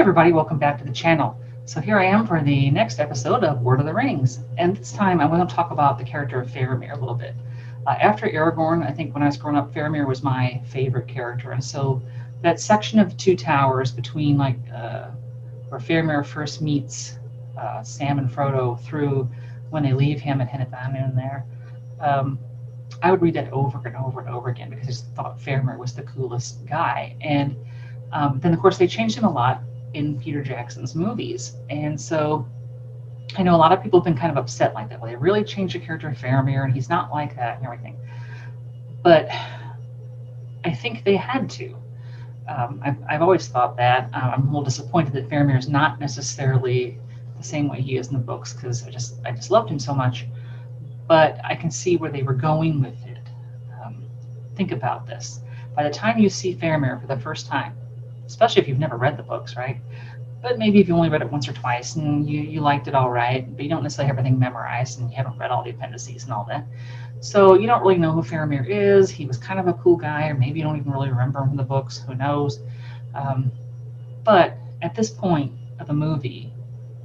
everybody, welcome back to the channel. So here I am for the next episode of Lord of the Rings, and this time I want to talk about the character of Faramir a little bit. After Aragorn, I think when I was growing up, Faramir was my favorite character, and so that section of Two Towers between where Faramir first meets Sam and Frodo through when they leave him at Hinnabannon there, um, I would read that over and over and over again because I just thought Faramir was the coolest guy. And then, of course, they changed him a lot in Peter Jackson's movies. And so I know a lot of people have been kind of upset like that. Well, they really changed the character of Faramir, and he's not like that and everything. But I think they had to. I've always thought that. I'm a little disappointed that Faramir is not necessarily the same way he is in the books because I just loved him so much. But I can see where they were going with it. Think about this. By the time you see Faramir for the first time, especially if you've never read the books, right? But maybe if you only read it once or twice and you liked it all right, but you don't necessarily have everything memorized and you haven't read all the appendices and all that. So you don't really know who Faramir is. He was kind of a cool guy, or maybe you don't even really remember him from the books, who knows. But at this point of the movie,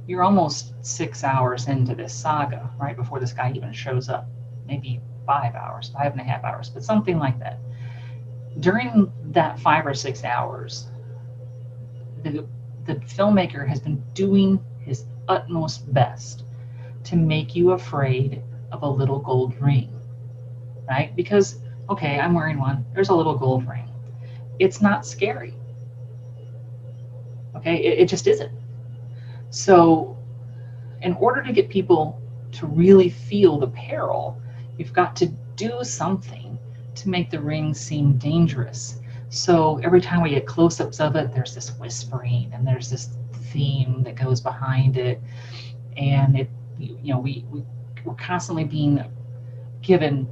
you're almost 6 hours into this saga, right before this guy even shows up. Maybe 5 hours, 5.5 hours, but something like that. During that 5 or 6 hours, the filmmaker has been doing his utmost best to make you afraid of a little gold ring, right? Because, okay, I'm wearing one. There's a little gold ring. It's not scary. Okay, it just isn't. So in order to get people to really feel the peril, you've got to do something to make the ring seem dangerous. So every time we get close-ups of it, there's this whispering and there's this theme that goes behind it, and we're constantly being given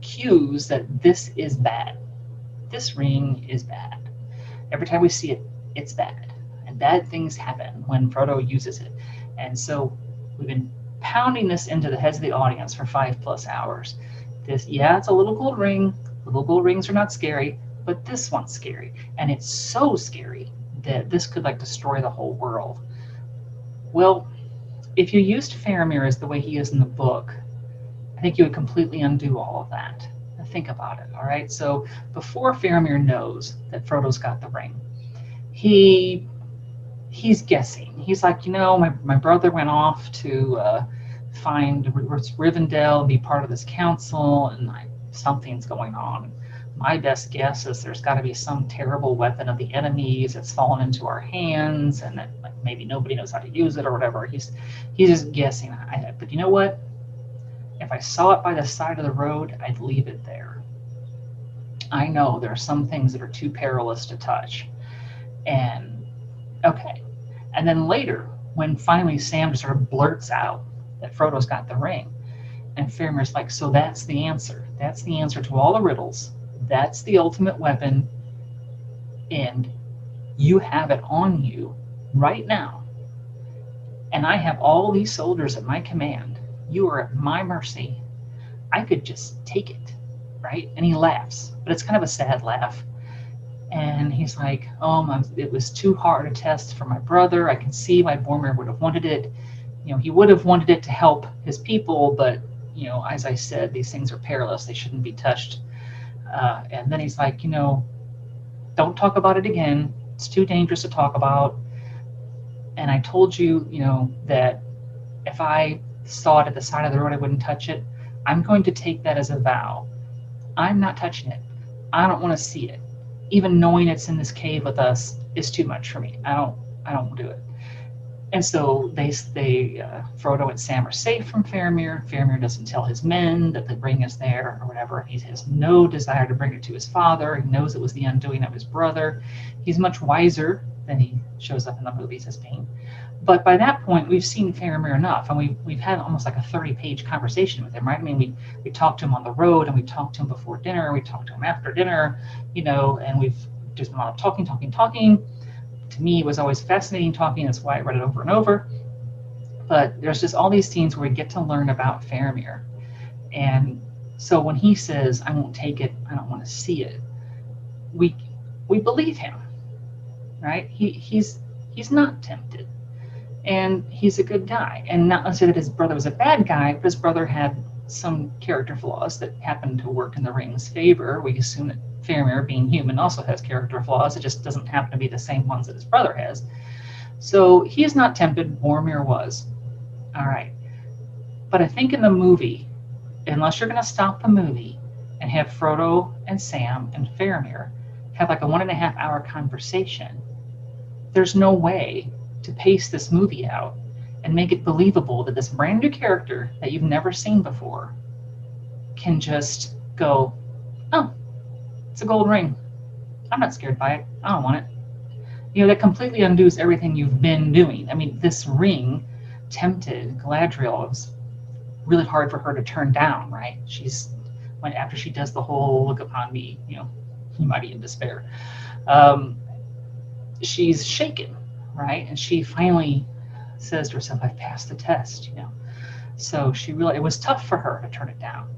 cues that this is bad. This ring is bad. Every time we see it, it's bad, and bad things happen when Frodo uses it. And so we've been pounding this into the heads of the audience for 5+ hours. It's a little gold ring. Little gold rings are not scary, but this one's scary. And it's so scary that this could destroy the whole world. Well, if you used Faramir as the way he is in the book, I think you would completely undo all of that. Now think about it, all right? So before Faramir knows that Frodo's got the ring, he's guessing. He's like, my brother went off to find Rivendell and be part of this council, and something's going on. My best guess is there's got to be some terrible weapon of the enemies that's fallen into our hands, and that maybe nobody knows how to use it or whatever. He's just guessing. But you know what? If I saw it by the side of the road, I'd leave it there. I know there are some things that are too perilous to touch. And okay. And then later, when finally Sam just sort of blurts out that Frodo's got the ring, and Faramir's like, so that's the answer. That's the answer to all the riddles. That's the ultimate weapon, and you have it on you right now. And I have all these soldiers at my command. You are at my mercy. I could just take it, right? And he laughs, but it's kind of a sad laugh. And he's like, it was too hard a test for my brother. I can see why Boromir would have wanted it. He would have wanted it to help his people, but, as I said, these things are perilous. They shouldn't be touched. And then he's like, don't talk about it again. It's too dangerous to talk about. And I told you, that if I saw it at the side of the road, I wouldn't touch it. I'm going to take that as a vow. I'm not touching it. I don't want to see it. Even knowing it's in this cave with us is too much for me. I don't do it. And so Frodo and Sam are safe from Faramir. Faramir doesn't tell his men that the ring is there or whatever. He has no desire to bring it to his father. He knows it was the undoing of his brother. He's much wiser than he shows up in the movies as being. But by that point, we've seen Faramir enough, and we've had almost like a 30-page conversation with him, right? I mean, we talked to him on the road, and we talked to him before dinner, we talked to him after dinner, and we've just been a lot of talking. To me, it was always fascinating talking. That's why I read it over and over. But there's just all these scenes where we get to learn about Faramir. And so when he says, I won't take it, I don't want to see it, we believe him, right? He's He's not tempted. And he's a good guy. And not necessarily that his brother was a bad guy, but his brother had some character flaws that happened to work in the ring's favor. We assume that Faramir, being human, also has character flaws. It just doesn't happen to be the same ones that his brother has. So he is not tempted. Boromir was. All right. But I think in the movie, unless you're going to stop the movie and have Frodo and Sam and Faramir have like a 1.5 hour conversation, there's no way to pace this movie out and make it believable that this brand new character that you've never seen before can just go, oh, it's a gold ring. I'm not scared by it. I don't want it. You know, that completely undoes everything you've been doing. I mean, this ring tempted Galadriel. It was really hard for her to turn down, right? After she does the whole look upon me, you know, you might be in despair. She's shaken, right? And she finally says to herself, I've passed the test, you know. So it was tough for her to turn it down.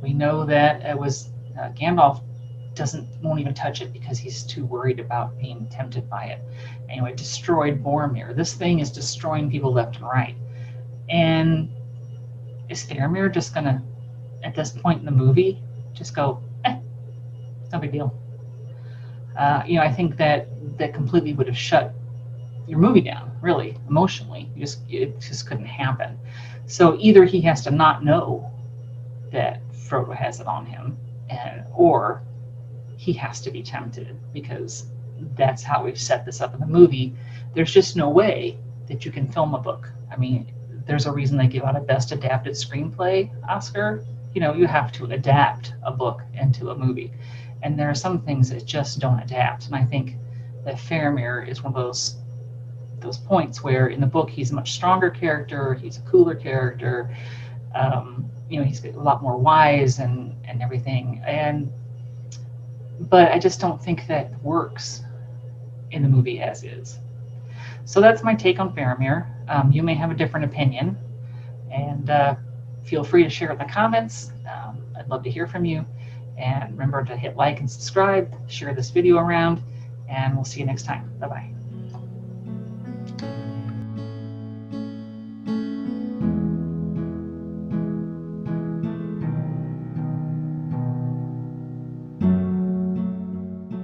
We know that it was Gandalf won't even touch it because he's too worried about being tempted by it. Anyway, it destroyed Boromir. This thing is destroying people left and right. And is Faramir just gonna, at this point in the movie, just go, no big deal? You know, I think that completely would have shut your movie down, really, emotionally. It just couldn't happen. So either he has to not know that Frodo has it on him, or he has to be tempted, because that's how we've set this up in the movie. There's just no way that you can film a book. I mean, there's a reason they give out a Best Adapted Screenplay Oscar. You know, you have to adapt a book into a movie. And there are some things that just don't adapt. And I think that Faramir is one of those points where in the book he's a much stronger character, he's a cooler character, you know, he's a lot more wise and everything. But I just don't think that works in the movie as is. So that's my take on Faramir. You may have a different opinion, and feel free to share it in the comments. I'd love to hear from you. And remember to hit like and subscribe, share this video around, and we'll see you next time. Bye-bye.